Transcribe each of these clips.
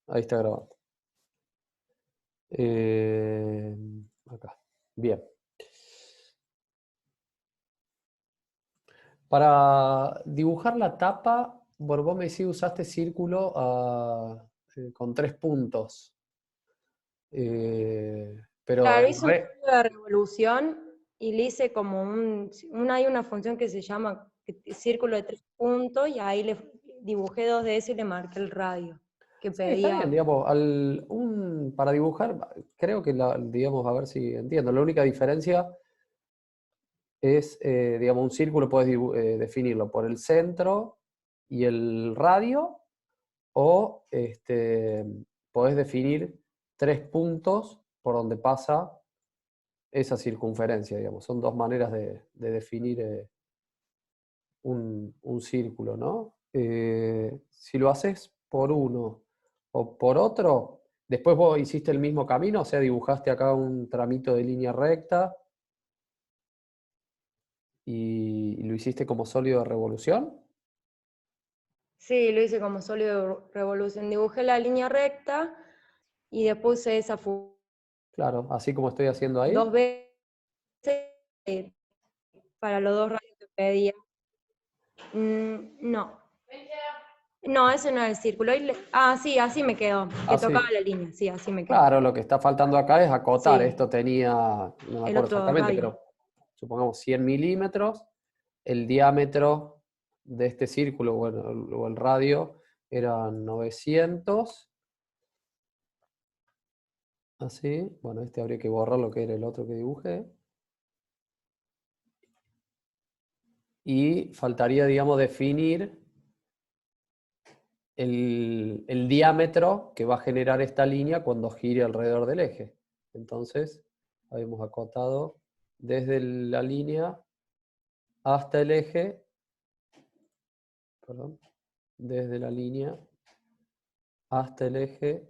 Ahí está grabando. Eh, Acá. Bien. Para dibujar la tapa, bueno, vos me decís usaste círculo con 3 puntos. Pero Claro, hice un código de revolución y le hice como hay una función que se llama círculo de 3 puntos y ahí le dibujé 2 de eso y le marqué el radio que sí, está pedía. bien, digamos, para dibujar, creo que, digamos, a ver si entiendo, la única diferencia es, digamos, un círculo puedes definirlo por el centro y el radio, o podés definir 3 puntos por donde pasa esa circunferencia, digamos. Son 2 maneras de definir un círculo, ¿no? Si lo haces por uno o por otro, después vos hiciste el mismo camino, o sea, dibujaste acá un tramito de línea recta y lo hiciste como sólido de revolución. Sí, lo hice como sólido de revolución. Dibujé la línea recta y después puse esa función Claro, así como estoy haciendo ahí. 2 veces eh, para los 2 radios que pedía. No. No, ese no es el círculo. Sí, así me quedó. Que tocaba Así. la línea. Sí, así me quedó. Claro, lo que está faltando acá es acotar. Sí, Esto tenía, no me el acuerdo otro exactamente, radio. pero supongamos 100 milímetros. El diámetro de este círculo, bueno, o el radio, era 900. Así. Bueno, este habría que borrar lo que era el otro que dibujé. Y faltaría, digamos, definir el diámetro que va a generar esta línea cuando gire alrededor del eje. Entonces, habíamos acotado desde la línea hasta el eje, perdón, desde la línea hasta el eje,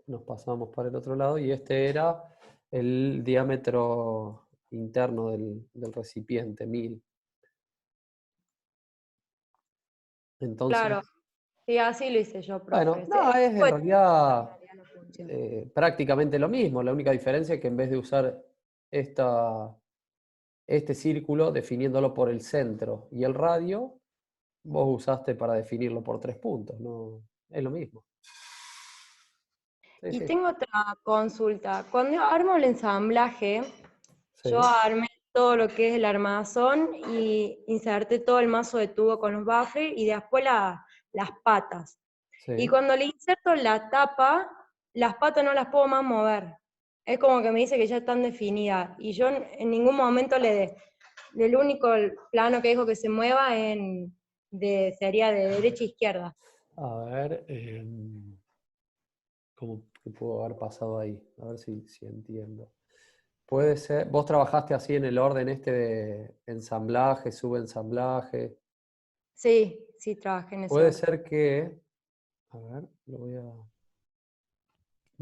nos pasamos para el otro lado y este era el diámetro interno del recipiente, 1000. Claro, Entonces, sí, así lo hice yo, bueno, profe. no, es en Fue en realidad realidad la función. prácticamente lo mismo. La única diferencia es que en vez de usar este círculo definiéndolo por el centro y el radio, vos usaste para definirlo por 3 puntos. No, es lo mismo. Sí, Y sí, tengo otra consulta. Cuando yo armo el ensamblaje, yo sí, armé todo lo que es el armazón y inserté todo el mazo de tubo con los buffers y después las patas. Y sí. cuando le inserto la tapa, las patas no las puedo más mover. Es como que me dice que ya están definidas. Y yo en ningún momento el único plano que dijo que se mueva sería de derecha a izquierda. A ver, ¿cómo que pudo haber pasado ahí? A ver si entiendo. Puede ser, vos trabajaste así en el orden este de ensamblaje, subensamblaje. Sí, sí, trabajé en ese Puede orden. ser que, a ver, voy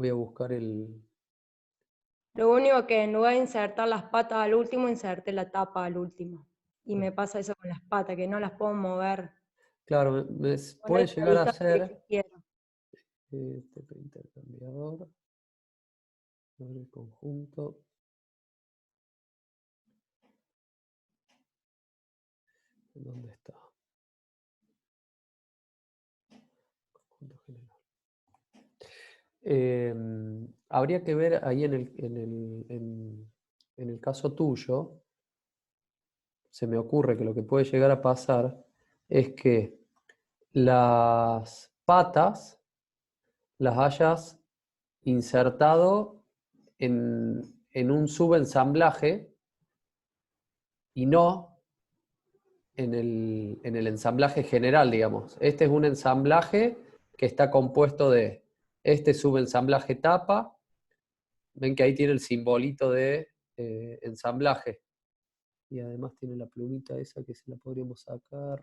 a buscar el... Lo único que en lugar de insertar las patas al último, inserté la tapa al último. Y me pasa eso con las patas, que no las puedo mover. Claro, puede Poner la llegar a distancia que yo ser quiero. este intercambiador, abre el conjunto, ¿dónde está? Conjunto general. Habría que ver ahí en el caso tuyo, se me ocurre que lo que puede llegar a pasar es que las patas las hayas insertado en un subensamblaje y no en el ensamblaje general, digamos. Este es un ensamblaje que está compuesto de este subensamblaje tapa. Ven que ahí tiene el simbolito de ensamblaje. Y además tiene la plumita esa que se la podríamos sacar.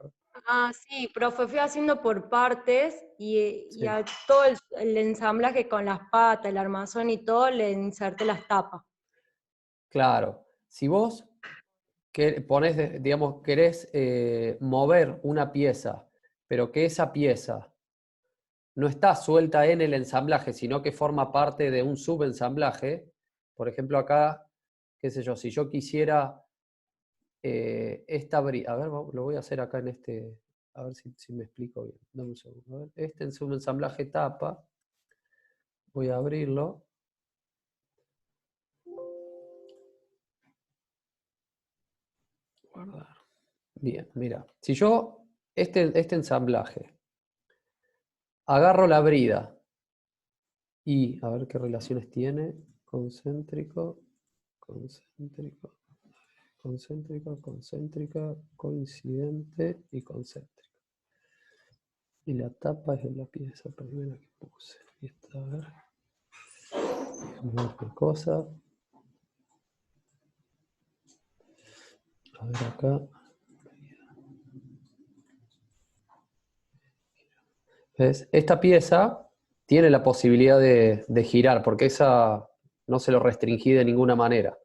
Sí, profe, fui haciendo por partes y Sí, a todo el ensamblaje con las patas, el armazón y todo, le inserté las tapas. claro. Si vos digamos, querés mover una pieza, pero que esa pieza no está suelta en el ensamblaje, sino que forma parte de un subensamblaje. Por ejemplo, acá, qué sé yo, si yo quisiera esta brida, a ver, lo voy a hacer acá en este, a ver si me explico bien. Dame un segundo. A ver, este en subensamblaje tapa, voy a abrirlo. Guardar. Bien, mira, si yo, este ensamblaje, agarro la brida y, a ver qué relaciones tiene, concéntrico, concéntrico, concéntrico, concéntrica, coincidente y concéntrica. Y la tapa es la pieza primera que puse. Y esta, a ver, vamos a ver qué cosa. A ver acá. ¿Ves? Esta pieza tiene la posibilidad de girar, porque esa no se lo restringí de ninguna manera.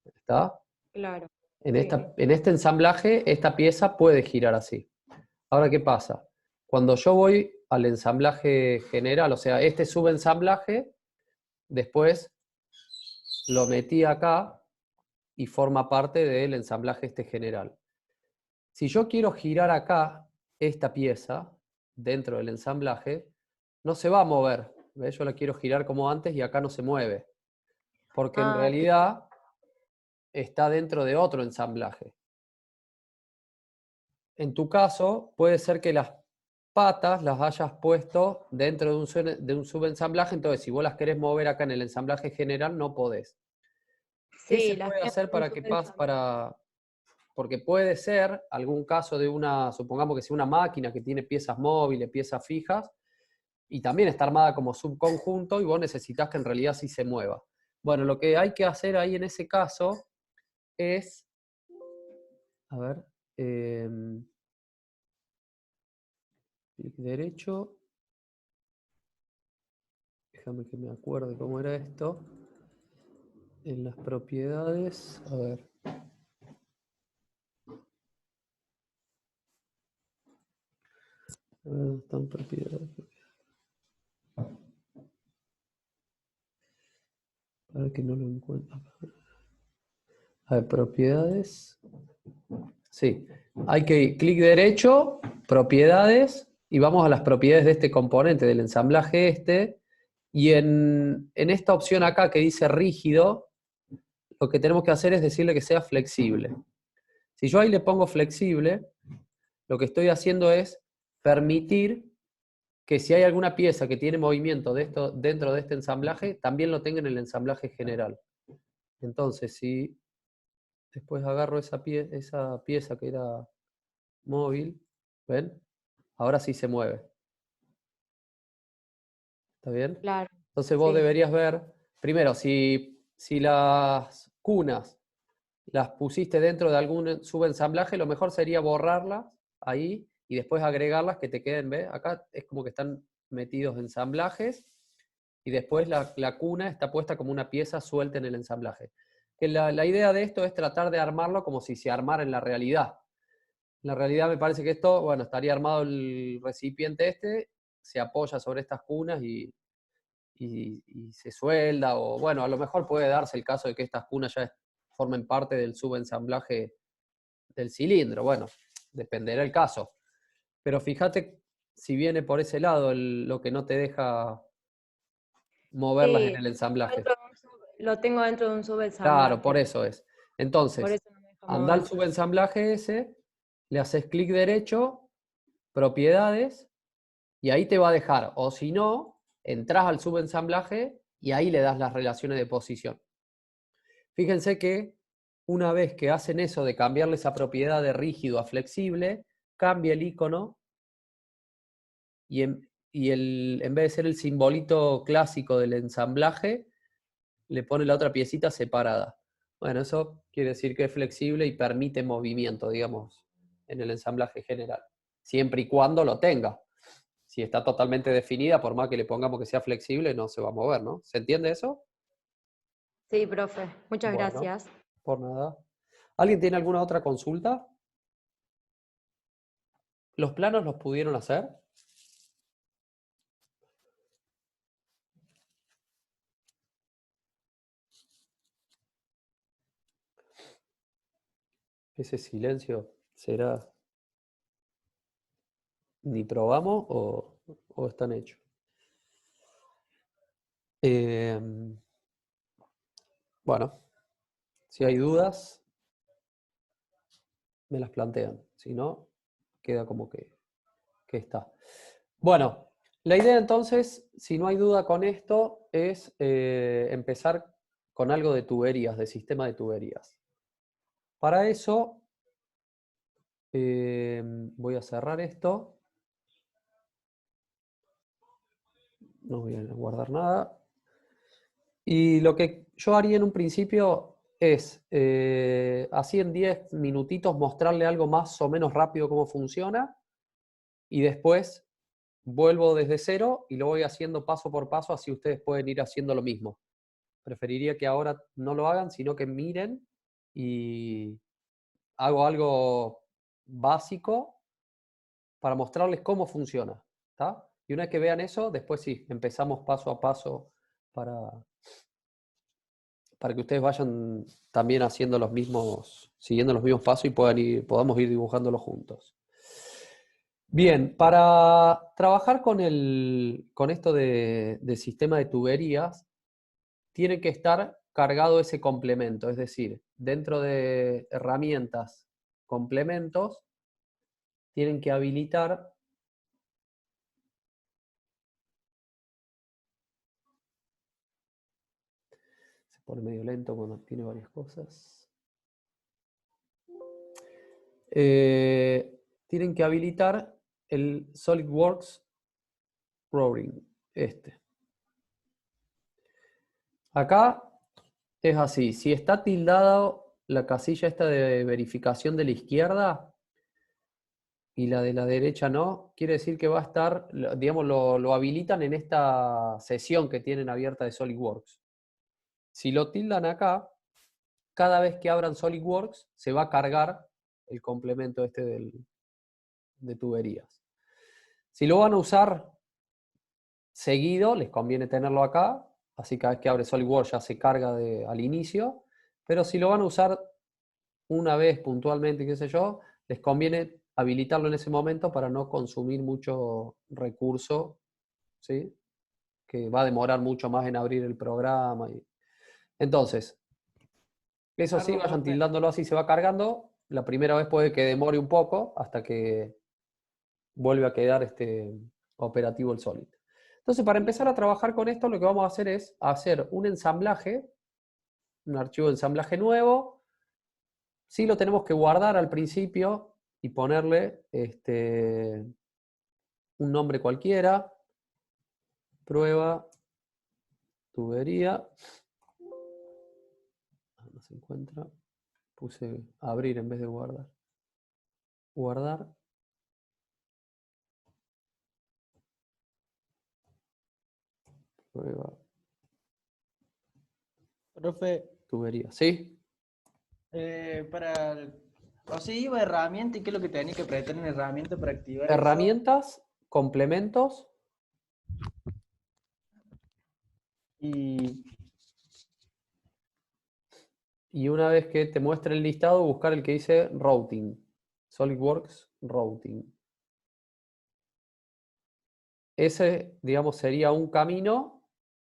¿Está? Claro. En, Sí. en este ensamblaje, esta pieza puede girar así. Ahora, ¿qué pasa? Cuando yo voy al ensamblaje general, o sea, este subensamblaje, después lo metí acá y forma parte del ensamblaje este general. Si yo quiero girar acá esta pieza dentro del ensamblaje, no se va a mover. ¿Ves? Yo la quiero girar como antes y acá no se mueve. Porque en realidad está dentro de otro ensamblaje. En tu caso, puede ser que las patas las hayas puesto dentro de un subensamblaje, entonces si vos las querés mover acá en el ensamblaje general, no podés. ¿Qué se Sí, las puede tengo hacer en para que pase, subensamblaje. porque puede ser algún caso de una, supongamos que sea una máquina que tiene piezas móviles, piezas fijas, y también está armada como subconjunto y vos necesitas que en realidad sí se mueva. Bueno, lo que hay que hacer ahí en ese caso es, a ver, clic derecho, déjame que me acuerde cómo era esto, en las propiedades, a ver. Están propiedades. Para que no lo encuentro. A ver, propiedades. Sí, hay que clic derecho, propiedades, y vamos a las propiedades de este componente, del ensamblaje este. Y en esta opción acá que dice rígido, lo que tenemos que hacer es decirle que sea flexible. Si yo ahí le pongo flexible, lo que estoy haciendo es permitir que si hay alguna pieza que tiene movimiento de esto, dentro de este ensamblaje, también lo tenga en el ensamblaje general. Entonces, si después agarro esa pieza que era móvil, ¿ven? Ahora sí se mueve. ¿Está bien? Claro. Entonces vos Sí. deberías ver, primero, si las cunas las pusiste dentro de algún subensamblaje, lo mejor sería borrarlas ahí y después agregarlas que te queden, ¿ves? Acá es como que están metidos en ensamblajes y después la cuna está puesta como una pieza suelta en el ensamblaje. Que la idea de esto es tratar de armarlo como si se armara en la realidad. En la realidad me parece que esto, bueno, estaría armado el recipiente este, se apoya sobre estas cunas y se suelda, o bueno, a lo mejor puede darse el caso de que estas cunas ya formen parte del subensamblaje del cilindro, bueno, dependerá el caso. Pero fíjate si viene por ese lado lo que no te deja moverlas en Sí, el ensamblaje. lo tengo dentro de un Claro, por subensamblaje. eso es. Por Entonces, eso no me deja anda al mover. subensamblaje ese, le haces clic derecho, propiedades, y ahí te va a dejar. O si no, entras al subensamblaje y ahí le das las relaciones de posición. Fíjense que una vez que hacen eso de cambiarle esa propiedad de rígido a flexible, cambia el icono y, en vez de ser el simbolito clásico del ensamblaje, le pone la otra piecita separada. Bueno, eso quiere decir que es flexible y permite movimiento, digamos, en el ensamblaje general, siempre y cuando lo tenga. Si está totalmente definida, por más que le pongamos que sea flexible, no se va a mover, ¿no? ¿Se entiende eso? Sí, profe. Muchas Bueno, gracias. por nada. ¿Alguien tiene alguna otra consulta? ¿Los planos los pudieron hacer? Ese silencio será ni probamos o están hechos. Bueno, si hay dudas, me las plantean. Si no, queda como que está. Bueno, la idea entonces, si no hay duda con esto, es empezar con algo de tuberías, de sistema de tuberías. Para eso, voy a cerrar esto. No voy a guardar nada. Y lo que yo haría en un principio es, así en 10 minutitos, mostrarle algo más o menos rápido cómo funciona. Y después vuelvo desde cero y lo voy haciendo paso por paso, así ustedes pueden ir haciendo lo mismo. Preferiría que ahora no lo hagan, sino que miren y hago algo básico para mostrarles cómo funciona. ¿Está? Y una vez que vean eso, después sí, empezamos paso a paso para que ustedes vayan también haciendo los mismos, siguiendo los mismos pasos y podamos ir dibujándolo juntos. Bien, para trabajar con esto de sistema de tuberías, tiene que estar cargado ese complemento, es decir, dentro de herramientas, complementos, tienen que habilitar se pone medio lento cuando tiene varias cosas. Tienen que habilitar el SolidWorks Drawing, Acá es así, si está tildado la casilla esta de verificación de la izquierda y la de la derecha no, quiere decir que va a estar, digamos, lo habilitan en esta sesión que tienen abierta de SolidWorks. Si lo tildan acá, cada vez que abran SolidWorks se va a cargar el complemento de tuberías. Si lo van a usar seguido, les conviene tenerlo acá, así cada vez que abre SolidWorks ya se carga al inicio, pero si lo van a usar una vez puntualmente, qué sé yo, les conviene habilitarlo en ese momento para no consumir mucho recurso, ¿sí? Que va a demorar mucho más en abrir el programa. Entonces, eso sí, Perdón, vayan profe. tildándolo así, se va cargando. La primera vez puede que demore un poco hasta que vuelve a quedar operativo el Solid. Entonces, para empezar a trabajar con esto, lo que vamos a hacer es hacer un ensamblaje, un archivo de ensamblaje nuevo. Sí lo tenemos que guardar al principio y ponerle un nombre cualquiera. Prueba, tubería. No se encuentra. Puse abrir en vez de guardar. Guardar. Prueba, Profe, tubería. ¿Sí? o sea, iba a herramienta y qué es lo que tenía que apretar en herramienta para activar eso. Herramientas, complementos. Y Y una vez que te muestre el listado, buscar el que dice Routing. SolidWorks Routing. Ese, digamos, sería un camino.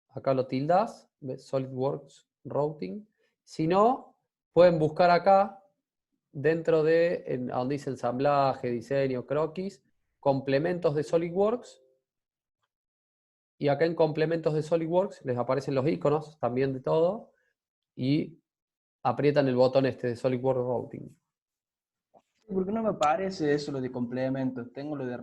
Acá lo tildas. ¿Ves? SolidWorks Routing. Si no, pueden buscar acá, dentro de donde dice ensamblaje, diseño, croquis, complementos de SolidWorks. Y acá en complementos de SolidWorks les aparecen los iconos también de todo. Y aprietan el botón de SolidWorks Routing. ¿por qué no me aparece eso, lo de complemento? Tengo lo de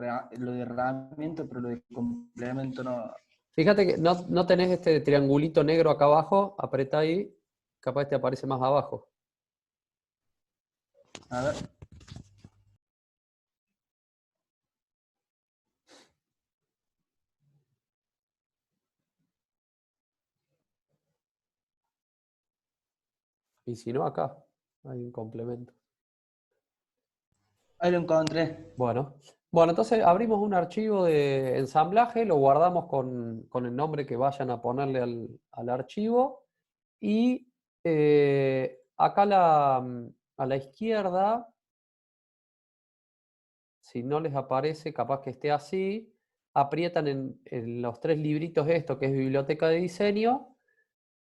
herramienta, pero lo de complemento no. Fíjate que no tenés este triangulito negro acá abajo, apretá ahí, capaz te aparece más abajo. A ver. Y si no, acá hay un complemento. Ahí lo encontré. Bueno, entonces abrimos un archivo de ensamblaje, lo guardamos con el nombre que vayan a ponerle al archivo y acá a la izquierda, si no les aparece, capaz que esté así, aprietan en los 3 libritos esto, que es biblioteca de diseño,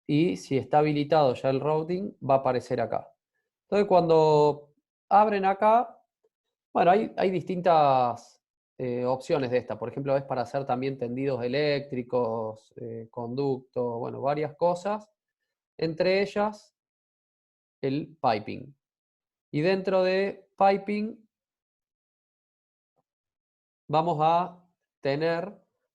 y si está habilitado ya el routing, va a aparecer acá. Entonces, cuando abren acá, bueno, hay distintas opciones de esta. Por ejemplo, es para hacer también tendidos eléctricos, conductos, bueno, varias cosas. Entre ellas, el piping. Y dentro de piping vamos a tener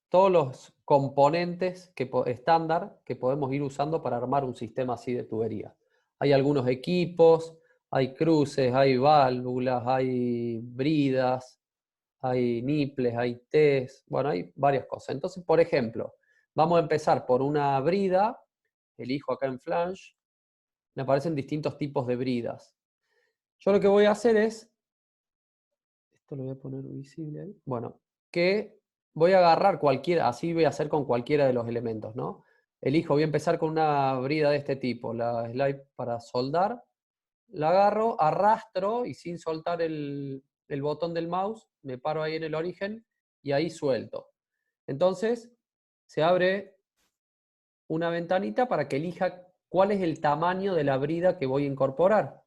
todos los componentes estándar que podemos ir usando para armar un sistema así de tubería. Hay algunos equipos, hay cruces, hay válvulas, hay bridas, hay niples, hay Ts, bueno, hay varias cosas. Entonces, por ejemplo, vamos a empezar por una brida, elijo acá en flange, me aparecen distintos tipos de bridas. Yo lo que voy a hacer es, esto lo voy a poner visible ahí, bueno, que voy a agarrar cualquiera, así voy a hacer con cualquiera de los elementos, ¿no? Elijo, voy a empezar con una brida de este tipo, la slide para soldar, la agarro, arrastro y sin soltar el botón del mouse, me paro ahí en el origen y ahí suelto. Entonces, se abre una ventanita para que elija cuál es el tamaño de la brida que voy a incorporar.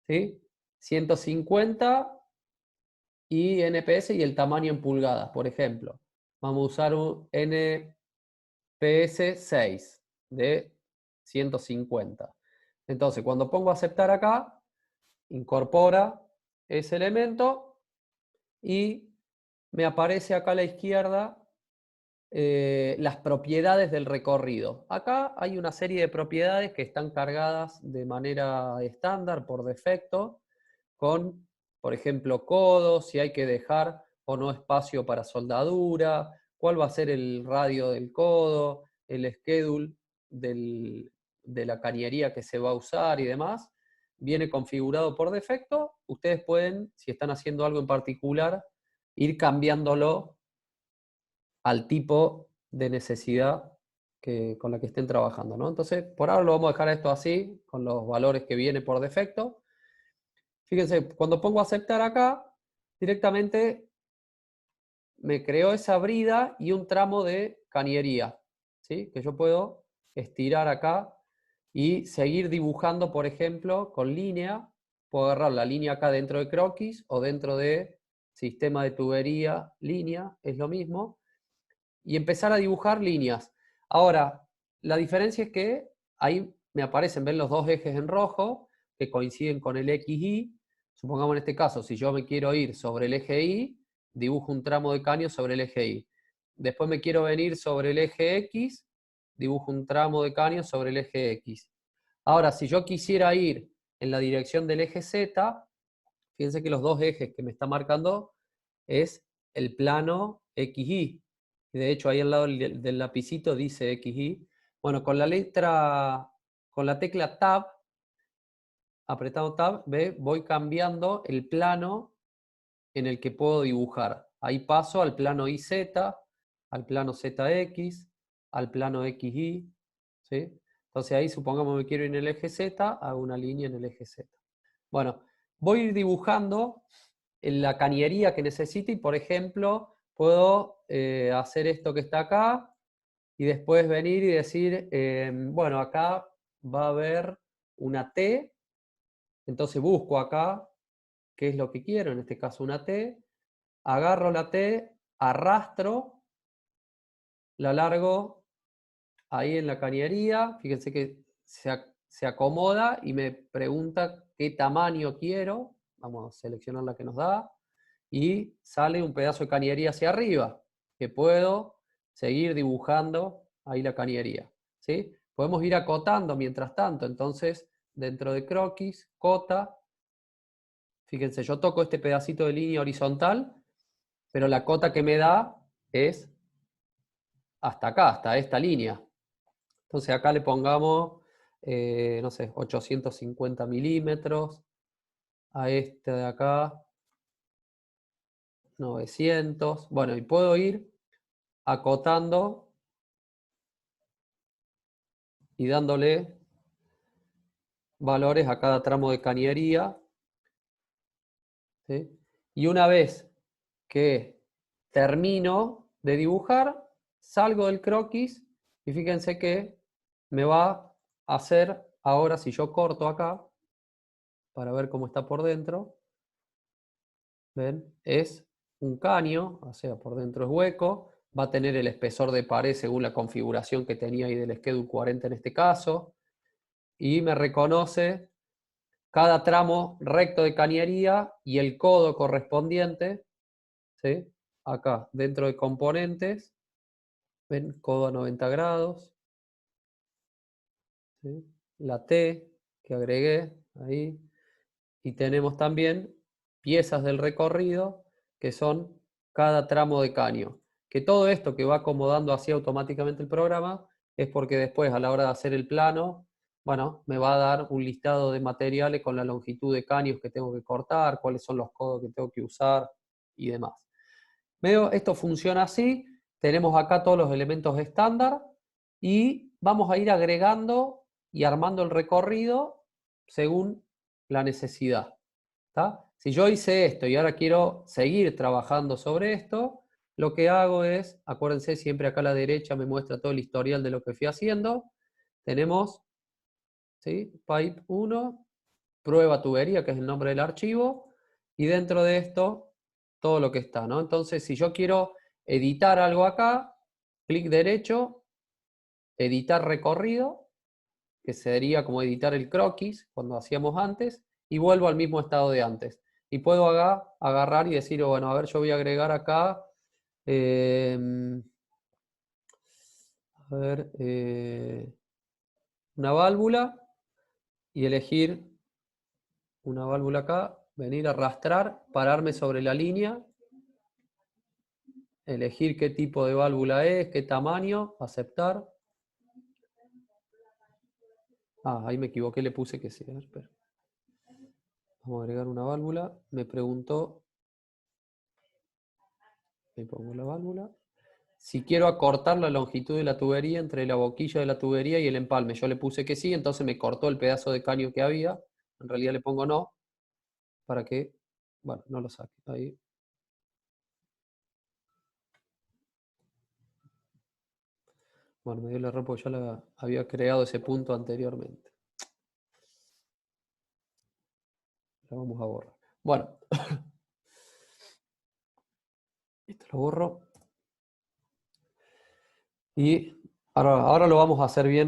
¿Sí? 150 y NPS y el tamaño en pulgadas, por ejemplo. Vamos a usar un NPS 6 de 150. Entonces, cuando pongo aceptar acá, incorpora ese elemento y me aparece acá a la izquierda las propiedades del recorrido. Acá hay una serie de propiedades que están cargadas de manera estándar por defecto con, por ejemplo, codos, si hay que dejar o no espacio para soldadura, cuál va a ser el radio del codo, el schedule de la cañería que se va a usar y demás. Viene configurado por defecto. Ustedes pueden, si están haciendo algo en particular, ir cambiándolo al tipo de necesidad con la que estén trabajando, ¿no? Entonces, por ahora lo vamos a dejar esto así, con los valores que viene por defecto. Fíjense, cuando pongo aceptar acá, directamente me creó esa brida y un tramo de cañería, ¿sí? Que yo puedo estirar acá y seguir dibujando, por ejemplo, con línea. Puedo agarrar la línea acá dentro de croquis o dentro de sistema de tubería, línea, es lo mismo. Y empezar a dibujar líneas. Ahora, la diferencia es que ahí me aparecen, ven los dos ejes en rojo que coinciden con el XY. Supongamos en este caso, si yo me quiero ir sobre el eje Y, dibujo un tramo de caño sobre el eje Y. Después me quiero venir sobre el eje X, dibujo un tramo de caño sobre el eje X. Ahora, si yo quisiera ir en la dirección del eje Z, fíjense que los dos ejes que me está marcando es el plano XY. De hecho, ahí al lado del lapicito dice XY. Bueno, con la tecla Tab, apretado Tab, voy cambiando el plano en el que puedo dibujar. Ahí paso al plano IZ, al plano ZX, al plano XY. ¿Sí? Entonces ahí supongamos que me quiero ir en el eje Z, hago una línea en el eje Z. Bueno, voy a ir dibujando en la cañería que necesite y, por ejemplo, puedo hacer esto que está acá y después venir y decir, bueno, acá va a haber una T, entonces busco acá qué es lo que quiero, en este caso una T, agarro la T, arrastro, la largo ahí en la cañería, fíjense que se acomoda y me pregunta qué tamaño quiero, vamos a seleccionar la que nos da, y sale un pedazo de cañería hacia arriba, que puedo seguir dibujando ahí la cañería, ¿sí? Podemos ir acotando mientras tanto, entonces dentro de croquis, cota, fíjense, yo toco este pedacito de línea horizontal, pero la cota que me da es hasta acá, hasta esta línea. Entonces acá le pongamos, no sé, 850 milímetros, a este de acá 900, bueno, y puedo ir acotando y dándole valores a cada tramo de cañería ¿sí? Y una vez que termino de dibujar, salgo del croquis y fíjense que me va a hacer, ahora si yo corto acá, para ver cómo está por dentro, ¿ven? Es un caño, o sea, por dentro es hueco, va a tener el espesor de pared según la configuración que tenía ahí del Schedule 40 en este caso, y me reconoce cada tramo recto de cañería y el codo correspondiente, ¿sí? Acá, dentro de componentes, ven, codo a 90 grados, ¿sí? La T que agregué ahí, y tenemos también piezas del recorrido que son cada tramo de caño. Que todo esto que va acomodando así automáticamente el programa es porque después a la hora de hacer el plano, bueno, me va a dar un listado de materiales con la longitud de caños que tengo que cortar, cuáles son los codos que tengo que usar y demás. Esto funciona así, tenemos acá todos los elementos estándar y vamos a ir agregando y armando el recorrido según la necesidad. ¿Tá? Si yo hice esto y ahora quiero seguir trabajando sobre esto, lo que hago es, acuérdense, siempre acá a la derecha me muestra todo el historial de lo que fui haciendo. Tenemos, ¿sí? Pipe 1, prueba tubería, que es el nombre del archivo, y dentro de esto, todo lo que está, ¿no? Entonces, si yo quiero editar algo acá, clic derecho, editar recorrido, que sería como editar el croquis, cuando hacíamos antes, y vuelvo al mismo estado de antes. Y puedo agarrar y decir, bueno, a ver, yo voy a agregar acá, a ver, una válvula, y elegir una válvula acá, venir a arrastrar, pararme sobre la línea, elegir qué tipo de válvula es, qué tamaño, aceptar. Ah, ahí me equivoqué, le puse que sí. A ver, espera. Vamos a agregar una válvula. Me preguntó, le pongo la válvula. Si quiero acortar la longitud de la tubería entre la boquilla de la tubería y el empalme. Yo le puse que sí, entonces me cortó el pedazo de caño que había. En realidad le pongo no, para que, bueno, no lo saque. Ahí. Bueno, me dio el error porque ya había creado ese punto anteriormente. La vamos a borrar. Bueno. Esto lo borro. Y ahora lo vamos a hacer bien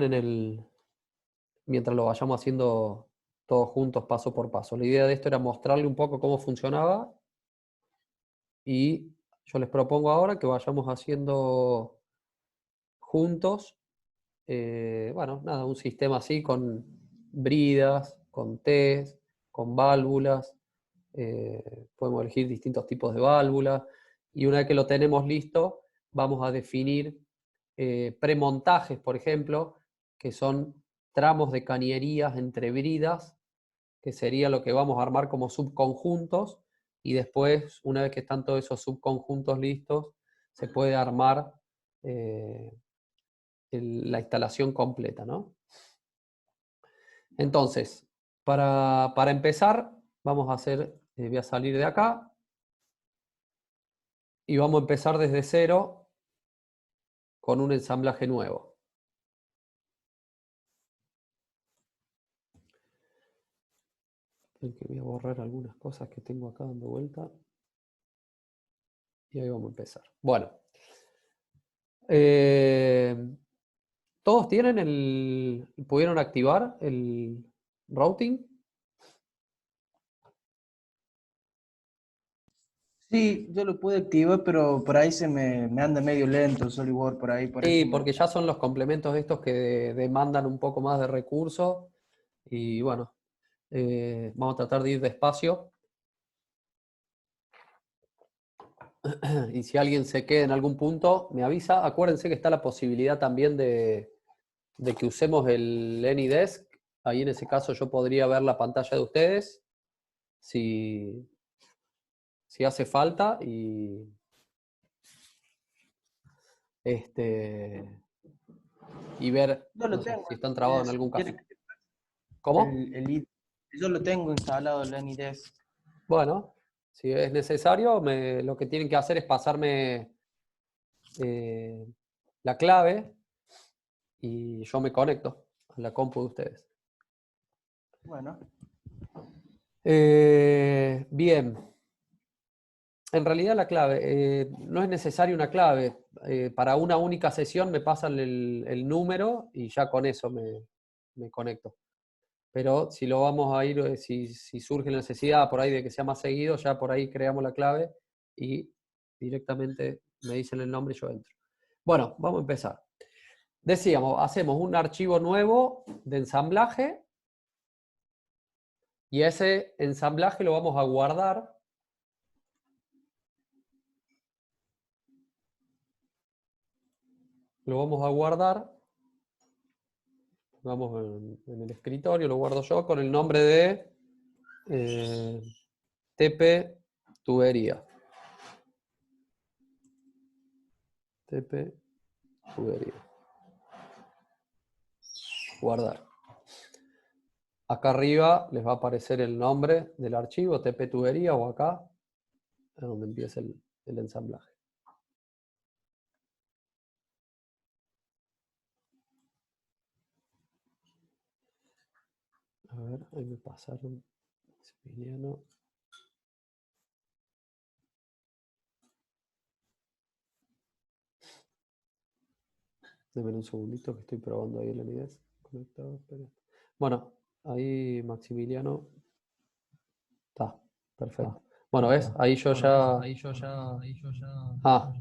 mientras lo vayamos haciendo todos juntos, paso por paso. La idea de esto era mostrarle un poco cómo funcionaba y yo les propongo ahora que vayamos haciendo juntos, bueno, nada, un sistema así con bridas, con Ts, con válvulas, podemos elegir distintos tipos de válvulas y una vez que lo tenemos listo, vamos a definir premontajes, por ejemplo, que son tramos de cañerías entre bridas, que sería lo que vamos a armar como subconjuntos, y después, una vez que están todos esos subconjuntos listos, se puede armar la instalación completa, ¿no? Entonces, para empezar, vamos a hacer, voy a salir de acá, y vamos a empezar desde cero con un ensamblaje nuevo. Que voy a borrar algunas cosas que tengo acá dando vuelta. Y ahí vamos a empezar. Bueno. ¿Todos pudieron activar el routing? Sí, yo lo pude activar, pero por ahí me anda medio lento el SolidWorks por ahí, por Sí, eso porque ya son los complementos estos que demandan un poco más de recursos. Y bueno, vamos a tratar de ir despacio. Y si alguien se queda en algún punto, me avisa. Acuérdense que está la posibilidad también de que usemos el AnyDesk. Ahí en ese caso yo podría ver la pantalla de ustedes si hace falta y ver, yo no lo sé, tengo. si están trabados en Si algún caso. quiere ¿Cómo? yo lo tengo instalado el AnyDesk. Bueno, Si es necesario, lo que tienen que hacer es pasarme la clave y yo me conecto a la compu de ustedes. Bueno, Bien. En realidad la clave, no es necesaria una clave. Para una única sesión me pasan el número y ya con eso me conecto. Pero si lo vamos a ir, si surge la necesidad por ahí de que sea más seguido, ya por ahí creamos la clave y directamente me dicen el nombre y yo entro. Bueno, vamos a empezar. Decíamos, hacemos un archivo nuevo de ensamblaje y ese ensamblaje lo vamos a guardar. Lo vamos a guardar. Vamos en el escritorio, lo guardo yo con el nombre de TP tubería. TP tubería. Guardar. Acá arriba les va a aparecer el nombre del archivo, TP tubería, o acá, es donde empieza el ensamblaje. A ver, ahí me pasaron. Maximiliano. Denme un segundito que estoy probando ahí el NIDES. Conectado, espera. Bueno, ahí Maximiliano. Está, perfecto. Bueno, ¿ves? Ahí yo ya. Ah,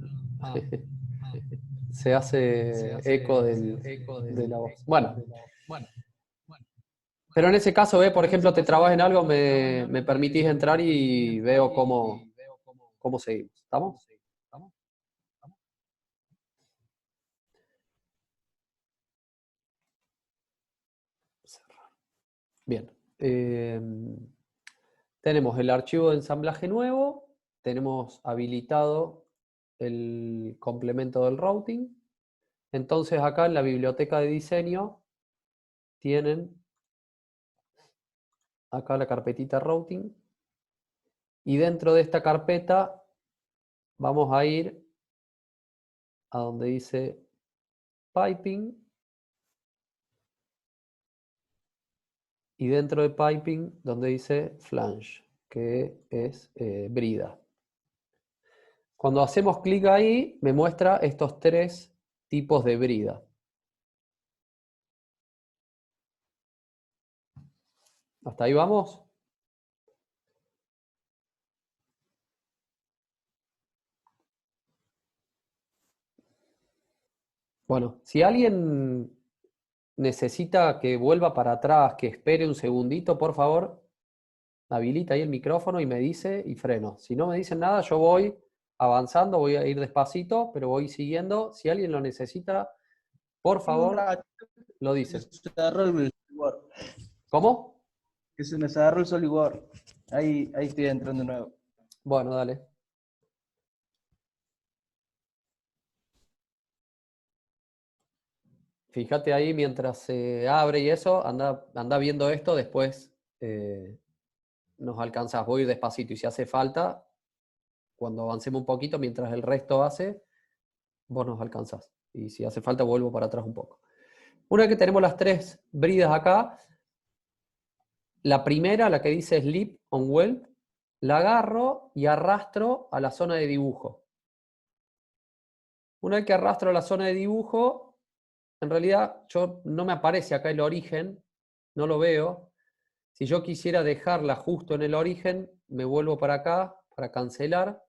se hace eco de la voz. Bueno. Pero en ese caso, por ejemplo, te trabas en algo, me permitís entrar y veo cómo seguimos. ¿Estamos? Bien. Tenemos el archivo de ensamblaje nuevo, tenemos habilitado el complemento del routing. Entonces acá en la biblioteca de diseño tienen acá la carpetita routing y dentro de esta carpeta vamos a ir a donde dice piping y dentro de piping donde dice flange, que es brida. Cuando hacemos clic ahí me muestra estos tres tipos de brida. ¿Hasta ahí vamos? Bueno, si alguien necesita que vuelva para atrás, que espere un segundito, por favor, habilita ahí el micrófono y me dice y freno. Si no me dicen nada, yo voy avanzando, voy a ir despacito, pero voy siguiendo. Si alguien lo necesita, por favor, lo dice. ¿Cómo? Que se nos agarró el SolidWorks. Ahí estoy entrando de nuevo. Bueno, dale. Fíjate ahí mientras se abre y eso, anda viendo esto, después nos alcanzás. Voy a ir despacito y si hace falta, cuando avancemos un poquito, mientras el resto hace, vos nos alcanzás. Y si hace falta, vuelvo para atrás un poco. Una vez que tenemos las tres bridas acá, la primera, la que dice Sleep on Weld, la agarro y arrastro a la zona de dibujo. Una vez que arrastro a la zona de dibujo, en realidad no me aparece acá el origen, no lo veo. Si yo quisiera dejarla justo en el origen, me vuelvo para acá, para cancelar.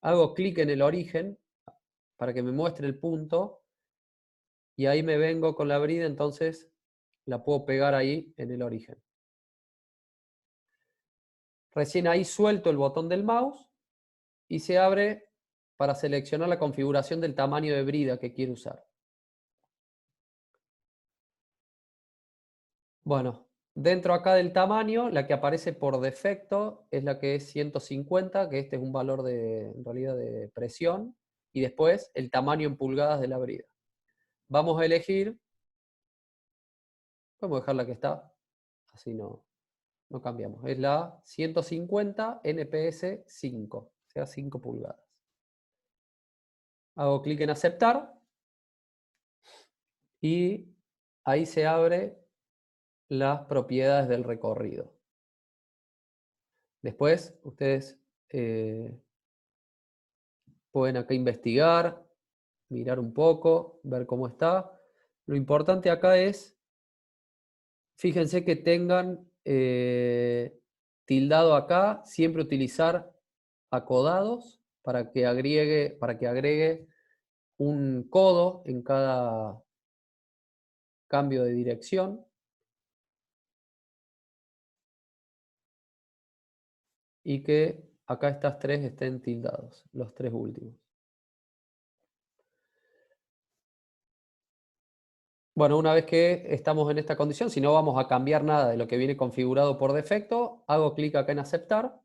Hago clic en el origen para que me muestre el punto. Y ahí me vengo con la brida, entonces la puedo pegar ahí en el origen. Recién ahí suelto el botón del mouse y se abre para seleccionar la configuración del tamaño de brida que quiero usar. Bueno, dentro acá del tamaño, la que aparece por defecto es la que es 150, que este es un valor en realidad de presión, y después el tamaño en pulgadas de la brida. Vamos a elegir, podemos dejar la que está, así no no cambiamos. Es la 150 NPS 5, o sea, 5 pulgadas. Hago clic en aceptar y ahí se abre las propiedades del recorrido. Después, ustedes pueden acá investigar, mirar un poco, ver cómo está. Lo importante acá es, fíjense que tengan tildado acá, siempre utilizar acodados para que agregue un codo en cada cambio de dirección. Y que acá estas tres estén tildados, los tres últimos. Bueno, una vez que estamos en esta condición, si no vamos a cambiar nada de lo que viene configurado por defecto, hago clic acá en aceptar.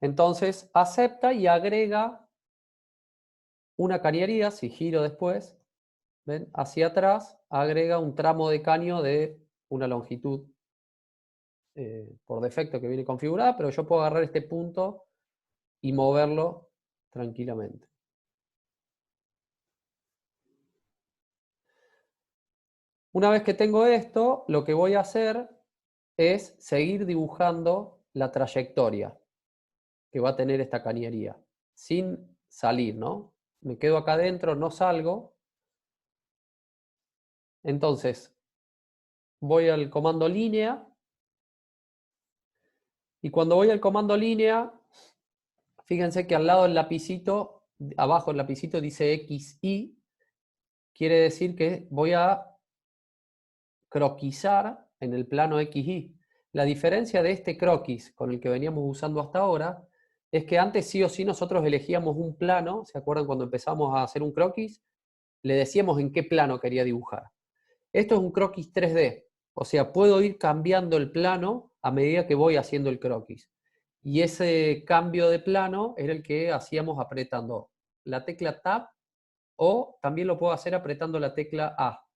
Entonces acepta y agrega una cañería, si giro después, ¿ven? Hacia atrás, agrega un tramo de caño de una longitud por defecto que viene configurada, pero yo puedo agarrar este punto y moverlo tranquilamente. Una vez que tengo esto, lo que voy a hacer es seguir dibujando la trayectoria que va a tener esta cañería, sin salir, ¿no? Me quedo acá adentro, no salgo. Entonces, voy al comando línea, y cuando voy al comando línea, fíjense que al lado del lapicito, abajo el lapicito dice XY, quiere decir que voy a croquisar en el plano XY. La diferencia de este croquis con el que veníamos usando hasta ahora es que antes sí o sí nosotros elegíamos un plano. ¿Se acuerdan cuando empezamos a hacer un croquis? Le decíamos en qué plano quería dibujar. Esto es un croquis 3D, o sea, puedo ir cambiando el plano a medida que voy haciendo el croquis. Y ese cambio de plano era el que hacíamos apretando la tecla Tab, o también lo puedo hacer apretando la tecla A.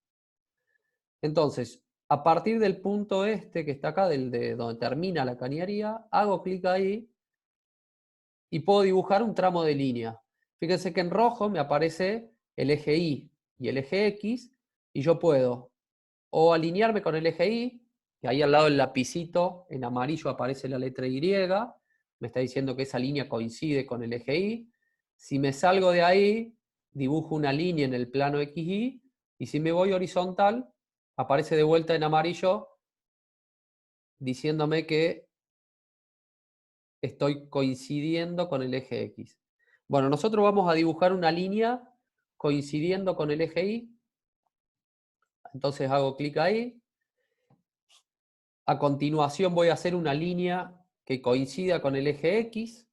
Entonces, a partir del punto este que está acá, de donde termina la cañería, hago clic ahí y puedo dibujar un tramo de línea. Fíjense que en rojo me aparece el eje Y y el eje X, y yo puedo o alinearme con el eje Y, que ahí al lado del lapicito en amarillo aparece la letra Y, me está diciendo que esa línea coincide con el eje Y. Si me salgo de ahí, dibujo una línea en el plano XY, y si me voy horizontal, aparece de vuelta en amarillo diciéndome que estoy coincidiendo con el eje X. Bueno, nosotros vamos a dibujar una línea coincidiendo con el eje Y. Entonces hago clic ahí. A continuación voy a hacer una línea que coincida con el eje X.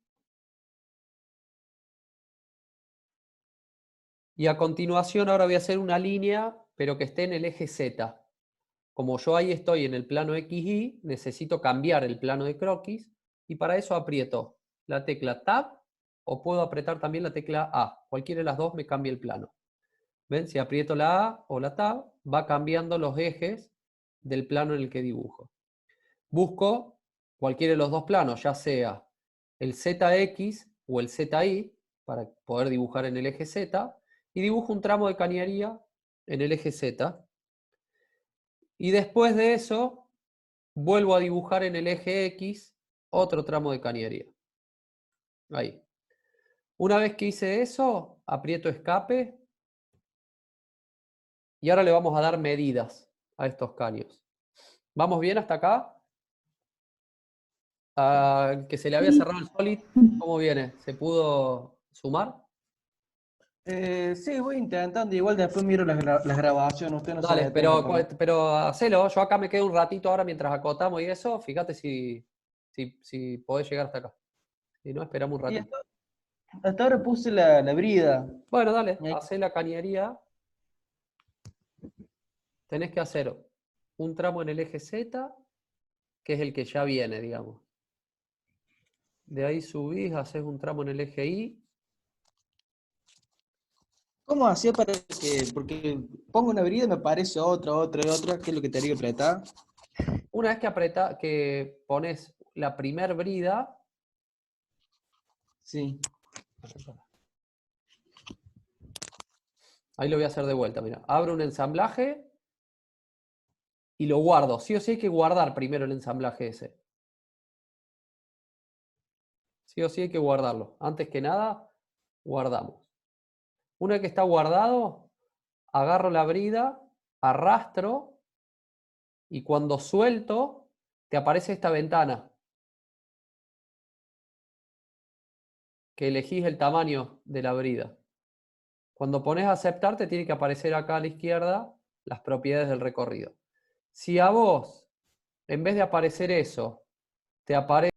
Y a continuación ahora voy a hacer una línea, pero que esté en el eje Z. Como yo ahí estoy en el plano XY, necesito cambiar el plano de croquis, y para eso aprieto la tecla Tab, o puedo apretar también la tecla A. Cualquiera de las dos me cambia el plano. ¿Ven? Si aprieto la A o la Tab, va cambiando los ejes del plano en el que dibujo. Busco cualquiera de los dos planos, ya sea el ZX o el ZY, para poder dibujar en el eje Z, y dibujo un tramo de cañería en el eje Z. Y después de eso, vuelvo a dibujar en el eje X otro tramo de cañería. Ahí. Una vez que hice eso, aprieto escape, y ahora le vamos a dar medidas a estos caños. ¿Vamos bien hasta acá? Al que se le había cerrado el Solid, ¿cómo viene? ¿Se pudo sumar? Sí, voy intentando. Igual después miro las grabaciones. Usted no se Dale, detenga por ahí. pero hacelo. Yo acá me quedo un ratito ahora mientras acotamos y eso. Fíjate si podés llegar hasta acá. Si no, esperamos un Y ratito. hasta ahora puse la brida. Bueno, dale, Y ahí- hacé la cañería. Tenés que hacer un tramo en el eje Z, que es el que ya viene, digamos. De ahí subís, haces un tramo en el eje Y. ¿Cómo hacía para que.? Porque pongo una brida y me aparece otra, ¿qué es lo que tenía que apretar? una vez que pones la primer brida, Sí. ahí lo voy a hacer de vuelta, mira. Abro un ensamblaje y lo guardo. Sí o sí hay que guardar primero el ensamblaje ese. Sí o sí hay que guardarlo. Antes que nada, guardamos. Una vez que está guardado, agarro la brida, arrastro y cuando suelto, te aparece esta ventana. Que elegís el tamaño de la brida. Cuando pones a aceptar, te tiene que aparecer acá a la izquierda las propiedades del recorrido. Si a vos, en vez de aparecer eso, te aparece